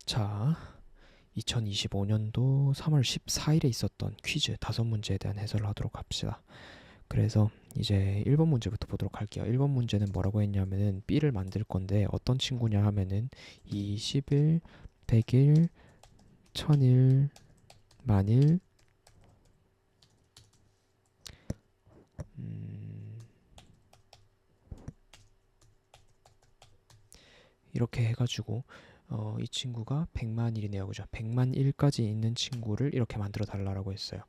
자, 2025년도 3월 14일에 있었던 퀴즈 5문제에 대한 해설을 하도록 합시다. 그래서 이제 1번 문제부터 보도록 할게요. 1번 문제는 뭐라고 했냐면은 B를 만들 건데 어떤 친구냐 하면은 20일, 100일, 1000일, 만일, 이렇게 해가지고 이 친구가 100만일이네요. 그죠? 100만일까지 있는 친구를 이렇게 만들어 달라고 했어요.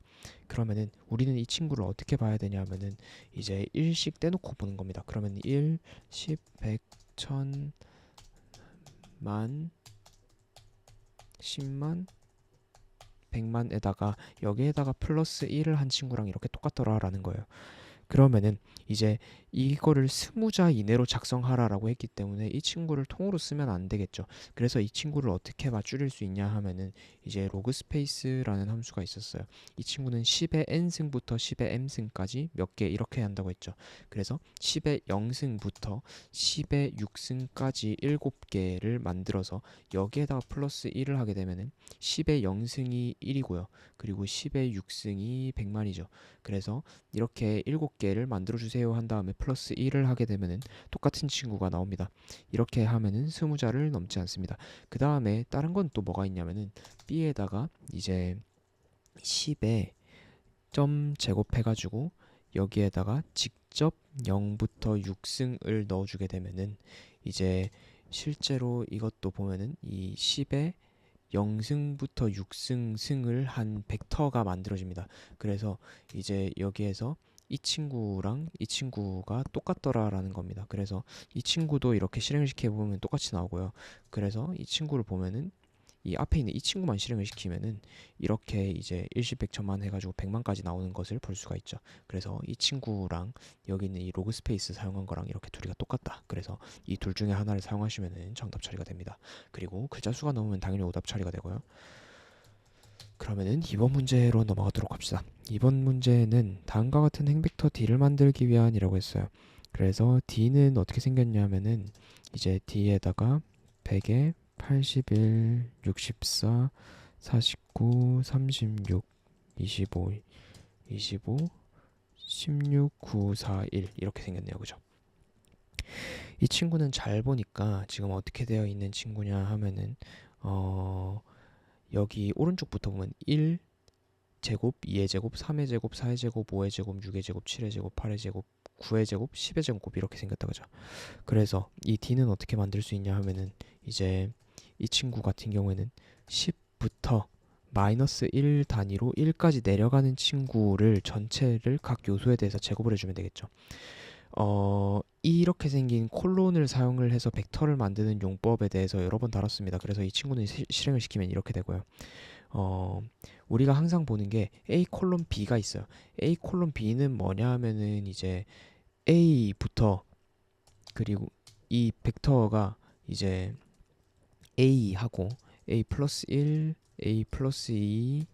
그러면은 우리는 이 친구를 어떻게 봐야 되냐면은 이제 1씩 떼놓고 보는 겁니다. 그러면 1, 10, 100, 1000, 만, 10만, 100만에다가 여기에다가 플러스 1을 한 친구랑 이렇게 똑같더라라는 거예요. 그러면은 이제 이거를 스무자 이내로 작성하라라고 했기 때문에 이 친구를 통으로 쓰면 안 되겠죠. 그래서 이 친구를 어떻게 맞줄일 수 있냐 하면은 이제 로그 스페이스라는 함수가 있었어요. 이 친구는 10의 n승부터 10의 m승까지 몇 개 이렇게 한다고 했죠. 그래서 10의 0승부터 10의 6승까지 7개를 만들어서 여기에다가 플러스 1을 하게 되면은 10의 0승이 1이고요. 그리고 10의 6승이 100만이죠. 그래서 이렇게 7개를 만들어 주세요 한 다음에 플러스 1을 하게 되면은 똑같은 친구가 나옵니다. 이렇게 하면은 20자를 넘지 않습니다. 그 다음에 다른 건 또 뭐가 있냐면은 B에다가 이제 10에 점 제곱해 가지고 여기에다가 직접 0부터 6승을 넣어 주게 되면은 이제 실제로 이것도 보면은 이 10에 0승부터 6승 승을 한 벡터가 만들어집니다. 그래서 이제 여기에서 이 친구랑 이 친구가 똑같더라라는 겁니다. 그래서 이 친구도 이렇게 실행을 시켜 보면 똑같이 나오고요. 그래서 이 친구를 보면은 이 앞에 있는 이 친구만 실행을 시키면은 이렇게 이제 일시백천만 해가지고 100만까지 나오는 것을 볼 수가 있죠. 그래서 이 친구랑 여기 있는 이 로그 스페이스 사용한 거랑 이렇게 둘이가 똑같다. 그래서 이 둘 중에 하나를 사용하시면은 정답 처리가 됩니다. 그리고 글자 수가 넘으면 당연히 오답 처리가 되고요. 그러면은 2번 문제로 넘어가도록 합시다. 2번 문제는 다음과 같은 행벡터 D를 만들기 위한이라고 했어요. 그래서 D는 어떻게 생겼냐면은 이제 D에다가 100에 81, 64, 49, 36, 25, 25, 16, 9, 4, 1 이렇게 생겼네요. 그죠? 이 친구는 잘 보니까 지금 어떻게 되어 있는 친구냐 하면은 여기 오른쪽부터 보면 1 제곱, 2의 제곱, 3의 제곱, 4의 제곱, 5의 제곱, 6의 제곱, 7의 제곱, 8의 제곱, 9의 제곱, 10의 제곱 이렇게 생겼다 그죠? 그래서 이 D는 어떻게 만들 수 있냐 하면은 이제 이 친구 같은 경우에는 10부터 마이너스 1 단위로 1까지 내려가는 친구를 전체를 각 요소에 대해서 제곱을 해주면 되겠죠. 이렇게 생긴 콜론을 사용을 해서 벡터를 만드는 용법에 대해서 여러 번 다뤘습니다. 그래서 이 친구는 실행을 시키면 이렇게 되고요. 어, 우리가 항상 보는 게 A 콜론 B가 있어요. A 콜론 B는 뭐냐 하면은 이제 A부터 그리고 이 벡터가 이제 A하고 A 플러스 1, A 플러스 2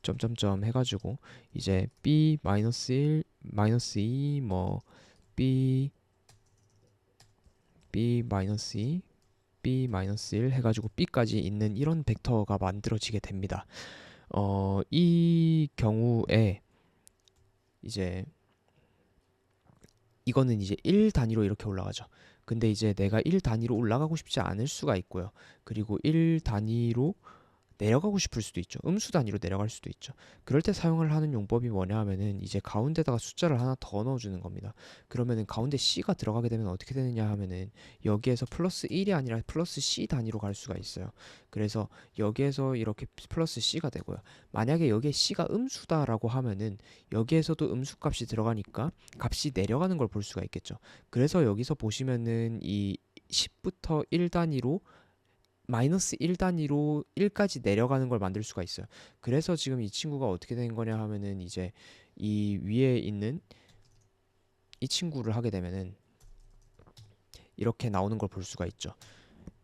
점점점 해가지고 이제 B 마이너스 1, 마이너스 2, 뭐 B B 마이너스 2, B 마이너스 1 해가지고 B까지 있는 이런 벡터가 만들어지게 됩니다. 이 경우에 이제 이거는 이제 1 단위로 이렇게 올라가죠. 근데 이제 내가 1 단위로 올라가고 싶지 않을 수가 있고요. 그리고 1 단위로 내려가고 싶을 수도 있죠. 음수 단위로 내려갈 수도 있죠. 그럴 때 사용을 하는 용법이 뭐냐 하면은 이제 가운데다가 숫자를 하나 더 넣어주는 겁니다. 그러면은 가운데 C가 들어가게 되면 어떻게 되느냐 하면은 여기에서 플러스 1이 아니라 플러스 C 단위로 갈 수가 있어요. 그래서 여기에서 이렇게 플러스 C가 되고요. 만약에 여기에 C가 음수다라고 하면은 여기에서도 음수 값이 들어가니까 값이 내려가는 걸 볼 수가 있겠죠. 그래서 여기서 보시면은 이 10부터 1 단위로 마이너스 1 단위로 1까지 내려가는 걸 만들 수가 있어요. 그래서 지금 이 친구가 어떻게 된 거냐 하면은 이제 이 위에 있는 이 친구를 하게 되면은 이렇게 나오는 걸 볼 수가 있죠.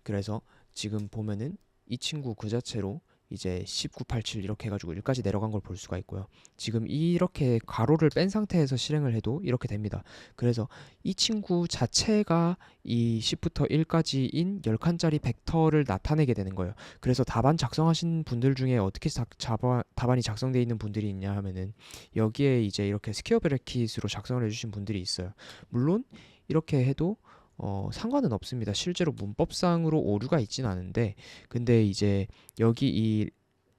그래서 지금 보면은 이 친구 그 자체로 이제 1987 이렇게 해가지고 1까지 내려간 걸 볼 수가 있고요. 지금 이렇게 가로를 뺀 상태에서 실행을 해도 이렇게 됩니다. 그래서 이 친구 자체가 이 10부터 1까지인 10칸짜리 벡터를 나타내게 되는 거예요. 그래서 답안 작성하신 분들 중에 어떻게 답안이 작성되어 있는 분들이 있냐 하면은 여기에 이제 이렇게 스퀘어 브래킷으로 작성을 해주신 분들이 있어요. 물론 이렇게 해도 상관은 없습니다. 실제로 문법상으로 오류가 있진 않은데, 근데 이제 여기 이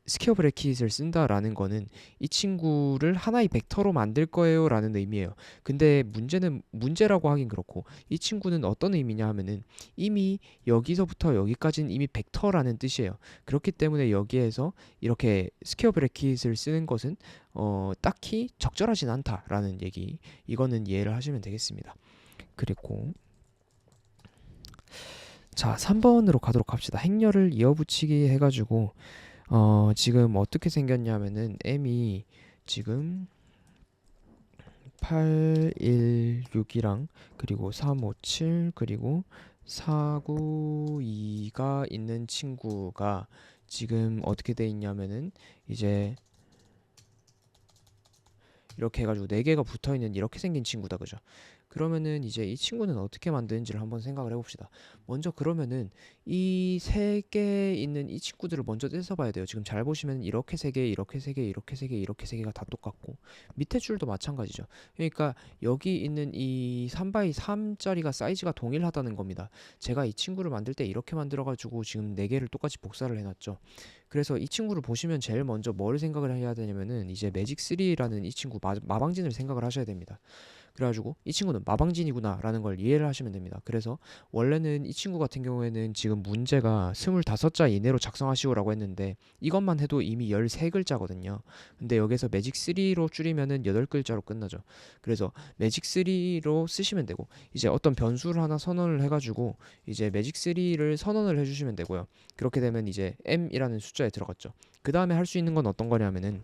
스퀘어 브래킷을 쓴다라는 거는 이 친구를 하나의 벡터로 만들 거예요 라는 의미예요. 근데 문제는 문제라고 하긴 그렇고 이 친구는 어떤 의미냐 하면은 이미 여기서부터 여기까지는 이미 벡터라는 뜻이에요. 그렇기 때문에 여기에서 이렇게 스퀘어 브래킷을 쓰는 것은 딱히 적절하진 않다라는 얘기, 이거는 이해를 하시면 되겠습니다. 그리고 자, 3번으로 가도록 합시다. 행렬을 이어붙이기 해가지고 지금 어떻게 생겼냐면은 m이 지금 816이랑 그리고 357 그리고 492가 있는 친구가 지금 어떻게 돼 있냐면은 이제 이렇게 해가지고 4개가 붙어있는 이렇게 생긴 친구다, 그죠? 그러면은 이제 이 친구는 어떻게 만드는지를 한번 생각을 해봅시다. 먼저 그러면은 이 3개 있는 이 친구들을 먼저 떼서 봐야 돼요. 지금 잘 보시면 이렇게 3개, 이렇게 3개, 이렇게 3개, 이렇게 3개가 다 똑같고 밑에 줄도 마찬가지죠. 그러니까 여기 있는 이 3x3짜리가 사이즈가 동일하다는 겁니다. 제가 이 친구를 만들 때 이렇게 만들어가지고 지금 4개를 똑같이 복사를 해놨죠. 그래서 이 친구를 보시면 제일 먼저 뭘 생각을 해야 되냐면은 이제 매직 3라는 이 친구 마방진을 생각을 하셔야 됩니다. 그래가지고 이 친구는 마방진이구나 라는 걸 이해를 하시면 됩니다. 그래서 원래는 이 친구 같은 경우에는 지금 문제가 25자 이내로 작성하시오라고 했는데 이것만 해도 이미 13글자거든요. 근데 여기서 매직 3로 줄이면은 8글자로 끝나죠. 그래서 매직 3로 쓰시면 되고 이제 어떤 변수를 하나 선언을 해가지고 이제 매직 3를 선언을 해주시면 되고요. 그렇게 되면 이제 m이라는 숫자에 들어갔죠. 그 다음에 할 수 있는 건 어떤 거냐면은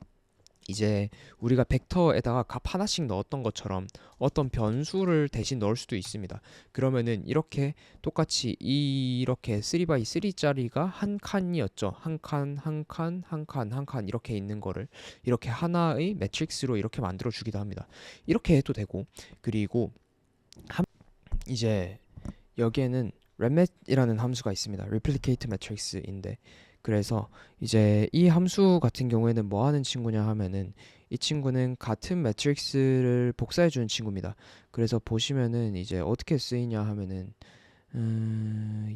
이제 우리가 벡터에다가 값 하나씩 넣었던 것처럼 어떤 변수를 대신 넣을 수도 있습니다. 그러면은 이렇게 똑같이 이렇게 3x3짜리가 한 칸이었죠. 한 칸, 한 칸, 한 칸, 한 칸 이렇게 있는 거를 이렇게 하나의 매트릭스로 이렇게 만들어 주기도 합니다. 이렇게 해도 되고, 그리고 이제 여기에는 remet이라는 함수가 있습니다. replicate matrix인데, 그래서 이제 이 함수 같은 경우에는 뭐 하는 친구냐 하면은 이 친구는 같은 매트릭스를 복사해 주는 친구입니다. 그래서 보시면은 이제 어떻게 쓰이냐 하면은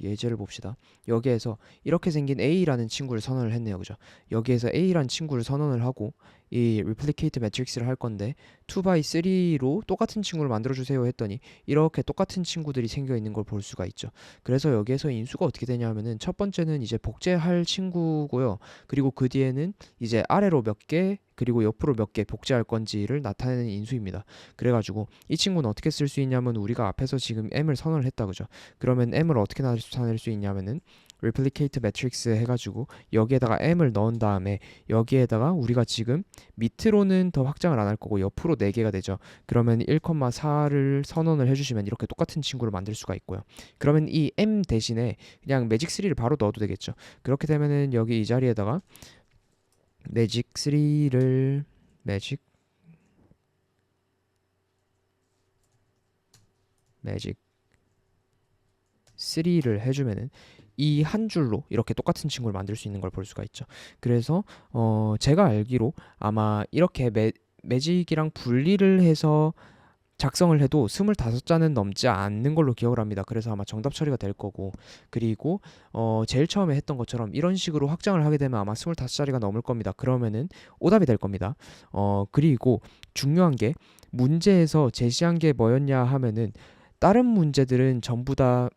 예제를 봅시다. 여기에서 이렇게 생긴 A라는 친구를 선언을 했네요. 그죠? 여기에서 A라는 친구를 선언을 하고 이 replicate matrix를 할 건데 2x3로 똑같은 친구를 만들어 주세요 했더니 이렇게 똑같은 친구들이 생겨 있는 걸 볼 수가 있죠. 그래서 여기에서 인수가 어떻게 되냐 하면은 첫 번째는 이제 복제할 친구고요. 그리고 그 뒤에는 이제 아래로 몇 개 그리고 옆으로 몇 개 복제할 건지를 나타내는 인수입니다. 그래가지고 이 친구는 어떻게 쓸 수 있냐면 우리가 앞에서 지금 m을 선언을 했다, 그죠? 그러면 m을 어떻게 나타낼 수 있냐면은 replicate matrix 해가지고 여기에다가 m을 넣은 다음에 여기에다가 우리가 지금 밑으로는 더 확장을 안 할 거고 옆으로 4개가 되죠. 그러면 1,4를 선언을 해주시면 이렇게 똑같은 친구를 만들 수가 있고요. 그러면 이 m 대신에 그냥 매직 3를 바로 넣어도 되겠죠. 그렇게 되면은 여기 이 자리에다가 매직 3를 매직 3를 해주면은 이 한 줄로 이렇게 똑같은 친구를 만들 수 있는 걸 볼 수가 있죠. 그래서 제가 알기로 아마 이렇게 매직이랑 분리를 해서 작성을 해도 25자는 넘지 않는 걸로 기억을 합니다. 그래서 아마 정답 처리가 될 거고, 그리고 제일 처음에 했던 것처럼 이런 식으로 확장을 하게 되면 아마 25자리가 넘을 겁니다. 그러면은 오답이 될 겁니다. 그리고 중요한 게 문제에서 제시한 게 뭐였냐 하면은 다른 문제들은 전부 다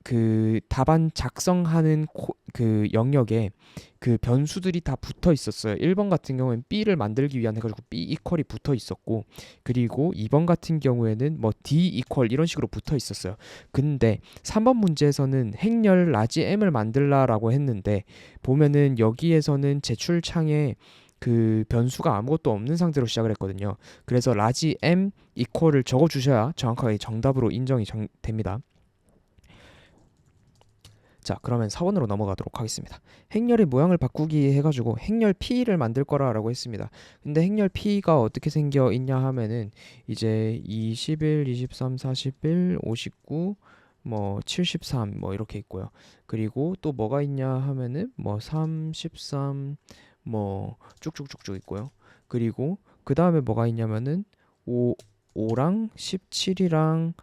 그 답안 작성하는 그 영역에 그 변수들이 다 붙어 있었어요. 1번 같은 경우에는 B를 만들기 위한 해가지고 B 이퀄이 붙어 있었고, 그리고 2번 같은 경우에는 뭐 D 이퀄 이런 식으로 붙어 있었어요. 근데 3번 문제에서는 행렬 라지 M을 만들라라고 했는데 보면은 여기에서는 제출창에 그 변수가 아무것도 없는 상태로 시작을 했거든요. 그래서 라지 M 이퀄을 적어 주셔야 정확하게 정답으로 인정이 됩니다. 자, 그러면 4번으로 넘어가도록 하겠습니다. 행렬의 모양을 바꾸기 해가지고 행렬 P를 만들 거라고 했습니다. 근데 행렬 P가 어떻게 생겨 있냐 하면은 이제 21, 23, 41, 59, 뭐 73, 뭐 이렇게 있고요. 그리고 또 뭐가 있냐 하면은 뭐 33, 뭐 쭉쭉쭉쭉 있고요. 그리고 그 다음에 뭐가 있냐면은 5랑 17이랑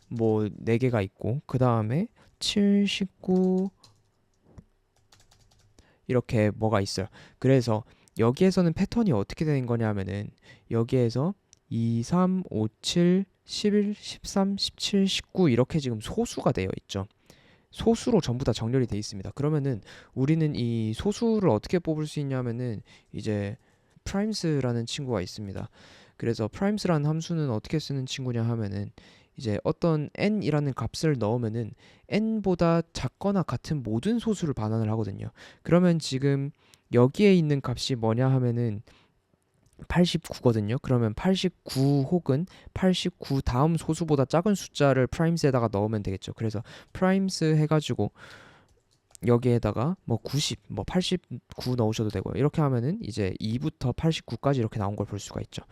뭐 4개가 있고, 그 다음에 7, 19 이렇게 뭐가 있어요. 그래서 여기에서는 패턴이 어떻게 되는 거냐면은 여기에서 2, 3, 5, 7, 11, 13, 17, 19 이렇게 지금 소수가 되어 있죠. 소수로 전부 다 정렬이 되어 있습니다. 그러면은 우리는 이 소수를 어떻게 뽑을 수 있냐면은 이제 primes라는 친구가 있습니다. 그래서 primes라는 함수는 어떻게 쓰는 친구냐 하면은 이제 어떤 n이라는 값을 넣으면은 n보다 작거나 같은 모든 소수를 반환을 하거든요. 그러면 지금 여기에 있는 값이 뭐냐 하면은 89거든요. 그러면 89 혹은 89 다음 소수보다 작은 숫자를 primes에다가 넣으면 되겠죠. 그래서 primes 해가지고 여기에다가 뭐 90, 뭐 89 넣으셔도 되고요. 이렇게 하면은 이제 2부터 89까지 이렇게 나온 걸 볼 수가 있죠.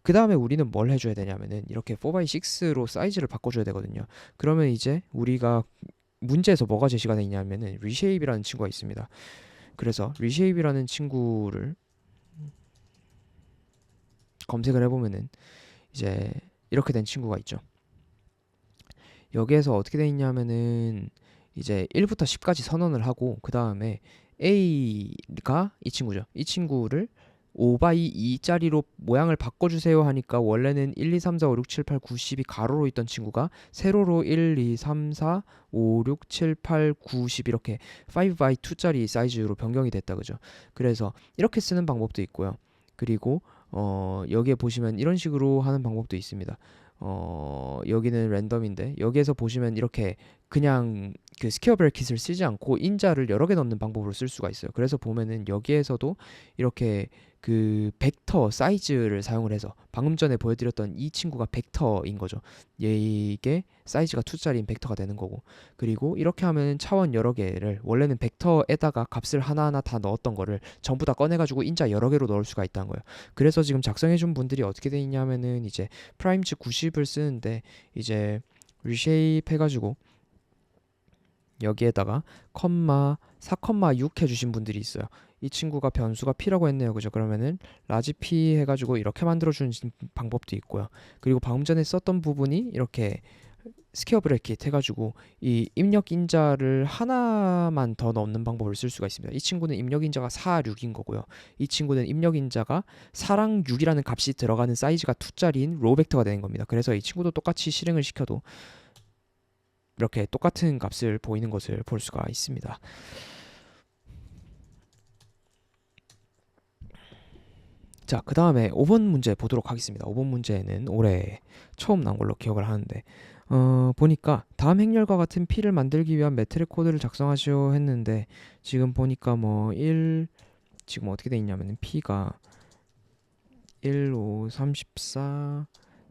그 다음에 우리는 뭘 해줘야 되냐면은 이렇게 4x6로 사이즈를 바꿔줘야 되거든요. 그러면 이제 우리가 문제에서 뭐가 제시가 되냐면은 reshape이라는 친구가 있습니다. 그래서 reshape이라는 친구를 검색을 해보면은 이제 이렇게 된 친구가 있죠. 여기에서 어떻게 돼 있냐면은 이제 1부터 10까지 선언을 하고 그 다음에 A가 이 친구죠. 이 친구를 5x 2짜리로 모양을 바꿔주세요 하니까 원래는 1, 2, 3, 4, 5, 6, 7, 8, 9, 10이 가로로 있던 친구가 세로로 1, 2, 3, 4, 5, 6, 7, 8, 9, 10 이렇게 5x2짜리 사이즈로 변경이 됐다 그죠. 그래서 이렇게 쓰는 방법도 있고요. 그리고 여기에 보시면 이런 식으로 하는 방법도 있습니다. 여기는 랜덤인데 여기에서 보시면 이렇게 그냥 그 스퀘어 브래킷을 쓰지 않고 인자를 여러 개 넣는 방법으로 쓸 수가 있어요. 그래서 보면은 여기에서도 이렇게 그 벡터 사이즈를 사용을 해서 방금 전에 보여드렸던 이 친구가 벡터인 거죠. 이게 사이즈가 2짜리인 벡터가 되는 거고, 그리고 이렇게 하면 차원 여러 개를 원래는 벡터에다가 값을 하나하나 다 넣었던 거를 전부 다 꺼내가지고 인자 여러 개로 넣을 수가 있다는 거예요. 그래서 지금 작성해준 분들이 어떻게 돼 있냐면은 이제 프라임즈 90을 쓰는데 이제 리쉐이프 해가지고 여기에다가 컴마 4,6 해주신 분들이 있어요. 이 친구가 변수가 p라고 했네요. 그죠? 그러면은 라지 p 해가지고 이렇게 만들어주는 방법도 있고요. 그리고 방금 전에 썼던 부분이 이렇게 스퀘어 브래킷 해가지고 이 입력 인자를 하나만 더 넣는 방법을 쓸 수가 있습니다. 이 친구는 입력 인자가 4, 6인 거고요. 이 친구는 입력 인자가 4랑 6이라는 값이 들어가는 사이즈가 2짜리인 로우 벡터가 되는 겁니다. 그래서 이 친구도 똑같이 실행을 시켜도 이렇게 똑같은 값을 보이는 것을 볼 수가 있습니다. 자, 그 다음에 5번 문제 보도록 하겠습니다. 5번 문제는 올해 처음 나온 걸로 기억을 하는데 보니까 다음 행렬과 같은 P를 만들기 위한 매트릭 코드를 작성하시오 했는데 지금 보니까 뭐 1, 지금 어떻게 돼 있냐면 P가 1, 5, 34,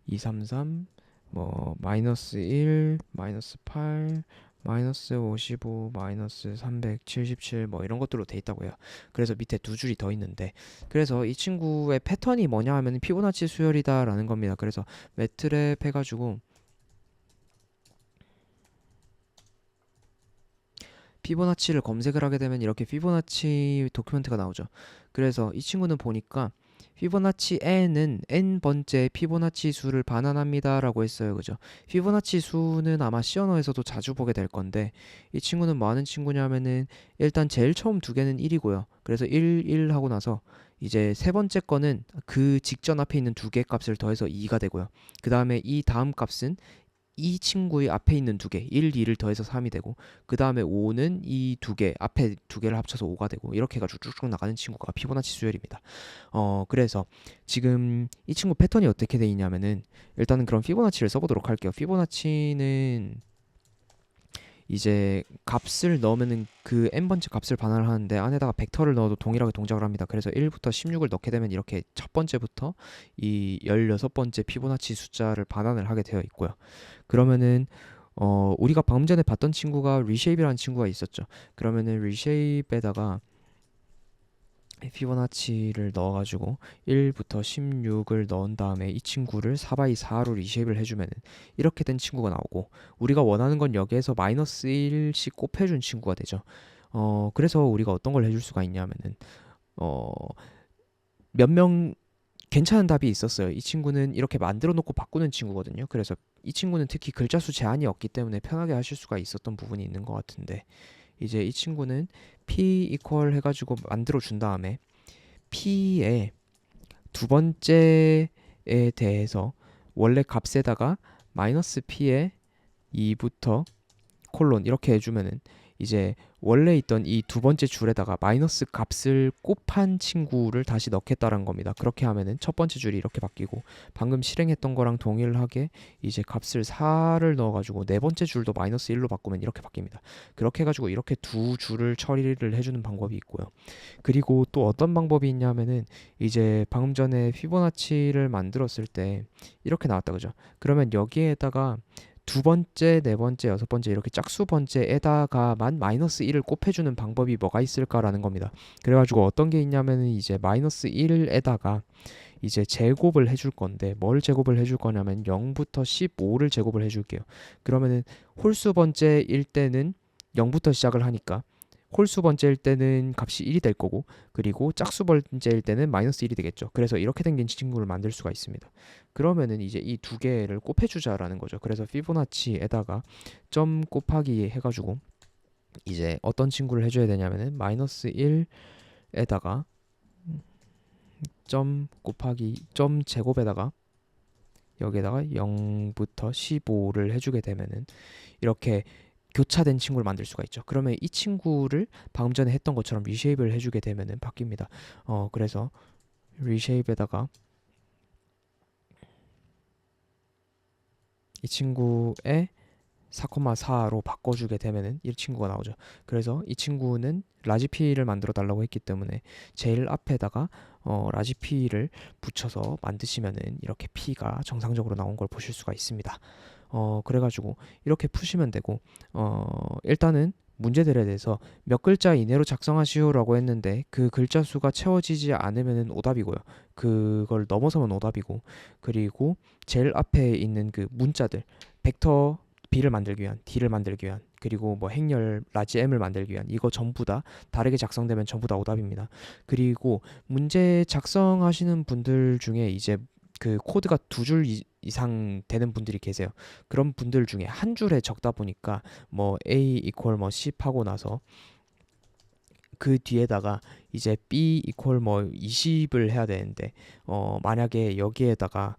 2, 3, 3, 뭐 마이너스 1, 마이너스 8, 마이너스 55, 마이너스 377 뭐 이런 것들로 돼 있다고 해요. 그래서 밑에 두 줄이 더 있는데 그래서 이 친구의 패턴이 뭐냐 하면 피보나치 수열이다 라는 겁니다. 그래서 매트랩 해가지고 피보나치를 검색을 하게 되면 이렇게 피보나치 도큐멘트가 나오죠. 그래서 이 친구는 보니까 피보나치 n은 n번째 피보나치 수를 반환합니다 라고 했어요. 그죠? 피보나치 수는 아마 C 언어에서도 자주 보게 될 건데 이 친구는 뭐 하는 친구냐면은 일단 제일 처음 두 개는 1이고요. 그래서 1, 1 하고 나서 이제 세 번째 거는 그 직전 앞에 있는 두 개 값을 더해서 2가 되고요. 그 다음에 이 다음 값은 이 친구의 앞에 있는 두 개, 1, 2를 더해서 3이 되고 그 다음에 5는 이 두 개, 앞에 두 개를 합쳐서 5가 되고 이렇게 해가지고 쭉쭉 나가는 친구가 피보나치 수열입니다. 그래서 지금 이 친구 패턴이 어떻게 돼 있냐면은 일단은 그럼 피보나치를 써보도록 할게요. 피보나치는 이제 값을 넣으면은 그 n번째 값을 반환을 하는데 안에다가 벡터를 넣어도 동일하게 동작을 합니다. 그래서 1부터 16을 넣게 되면 이렇게 첫 번째부터 이 16번째 피보나치 숫자를 반환을 하게 되어 있고요. 그러면은 우리가 방금 전에 봤던 친구가 reshape이라는 친구가 있었죠. 그러면은 reshape에다가 피보나치를 넣어가지고 1부터 16을 넣은 다음에 이 친구를 4x4로 리쉐입을 해주면은 이렇게 된 친구가 나오고, 우리가 원하는 건 여기에서 마이너스 1씩 곱해준 친구가 되죠. 그래서 우리가 어떤 걸 해줄 수가 있냐면은 어, 몇 명 괜찮은 답이 있었어요. 이 친구는 이렇게 만들어 놓고 바꾸는 친구거든요. 그래서 이 친구는 특히 글자 수 제한이 없기 때문에 편하게 하실 수가 있었던 부분이 있는 것 같은데, 이제 이 친구는 p 이퀄 해가지고 만들어 준 다음에 p의 두 번째에 대해서 원래 값에다가 마이너스 p의 2부터 콜론 이렇게 해주면은 이제 원래 있던 이 두 번째 줄에다가 마이너스 값을 곱한 친구를 다시 넣겠다는 겁니다. 그렇게 하면은 첫 번째 줄이 이렇게 바뀌고, 방금 실행했던 거랑 동일하게 이제 값을 4를 넣어가지고 네 번째 줄도 마이너스 1로 바꾸면 이렇게 바뀝니다. 그렇게 해가지고 이렇게 두 줄을 처리를 해주는 방법이 있고요. 그리고 또 어떤 방법이 있냐면은 이제 방금 전에 피보나치를 만들었을 때 이렇게 나왔다 그죠? 그러면 여기에다가 두 번째, 네 번째, 여섯 번째 이렇게 짝수 번째에다가만 마이너스 1을 곱해주는 방법이 뭐가 있을까라는 겁니다. 그래가지고 어떤 게 있냐면은 이제 마이너스 1에다가 이제 제곱을 해줄 건데, 뭘 제곱을 해줄 거냐면 0부터 15를 제곱을 해줄게요. 그러면은 홀수 번째일 때는 0부터 시작을 하니까 홀수 번째일 때는 값이 1이 될 거고, 그리고 짝수 번째일 때는 마이너스 1이 되겠죠. 그래서 이렇게 생긴 친구를 만들 수가 있습니다. 그러면은 이제 이 두 개를 곱해주자라는 거죠. 그래서 피보나치에다가 점 곱하기 해가지고 이제 어떤 친구를 해줘야 되냐면은 마이너스 1에다가 점 곱하기 점 제곱에다가 여기에다가 0부터 15를 해주게 되면은 이렇게 교차된 친구를 만들 수가 있죠. 그러면 이 친구를 방금 전에 했던 것처럼 리쉐입을 해주게 되면은 바뀝니다. 그래서 리쉐입에다가 이 친구의 4,4로 바꿔주게 되면은 이 친구가 나오죠. 그래서 이 친구는 라지 P를 만들어 달라고 했기 때문에 제일 앞에다가 라지 P를 붙여서 만드시면은 이렇게 P가 정상적으로 나온 걸 보실 수가 있습니다. 그래가지고 이렇게 푸시면 되고, 일단은 문제들에 대해서 몇 글자 이내로 작성하시오라고 했는데 그 글자 수가 채워지지 않으면 오답이고요. 그걸 넘어서면 오답이고, 그리고 제일 앞에 있는 그 문자들, 벡터 B를 만들기 위한, D를 만들기 위한, 그리고 뭐 행렬 라지 M을 만들기 위한, 이거 전부 다 다르게 작성되면 전부 다 오답입니다. 그리고 문제 작성하시는 분들 중에 이제 그 코드가 두 줄 이상 되는 분들이 계세요. 그런 분들 중에 한 줄에 적다 보니까 뭐 A 이퀄 뭐 10 하고 나서 그 뒤에다가 이제 B 이퀄 뭐 20을 해야 되는데, 만약에 여기에다가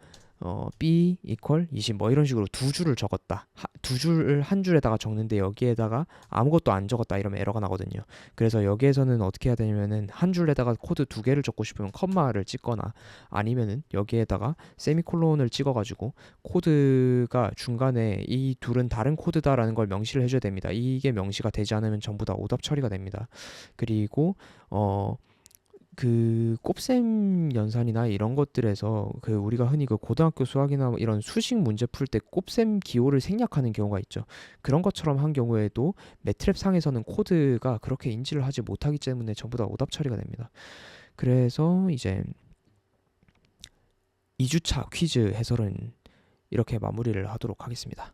B 이퀄 20 뭐 이런 식으로 두 줄을 적었다. 두 줄을 한 줄에다가 적는데 여기에다가 아무것도 안 적었다 이러면 에러가 나거든요. 그래서 여기에서는 어떻게 해야 되냐면은 한 줄에다가 코드 두 개를 적고 싶으면 컴마를 찍거나, 아니면은 여기에다가 세미콜론을 찍어가지고 코드가 중간에 이 둘은 다른 코드다라는 걸 명시를 해줘야 됩니다. 이게 명시가 되지 않으면 전부 다 오답 처리가 됩니다. 그리고 그 곱셈 연산이나 이런 것들에서 그 우리가 흔히 그 고등학교 수학이나 뭐 이런 수식 문제 풀 때 곱셈 기호를 생략하는 경우가 있죠. 그런 것처럼 한 경우에도 매트랩 상에서는 코드가 그렇게 인지를 하지 못하기 때문에 전부 다 오답 처리가 됩니다. 그래서 이제 2주차 퀴즈 해설은 이렇게 마무리를 하도록 하겠습니다.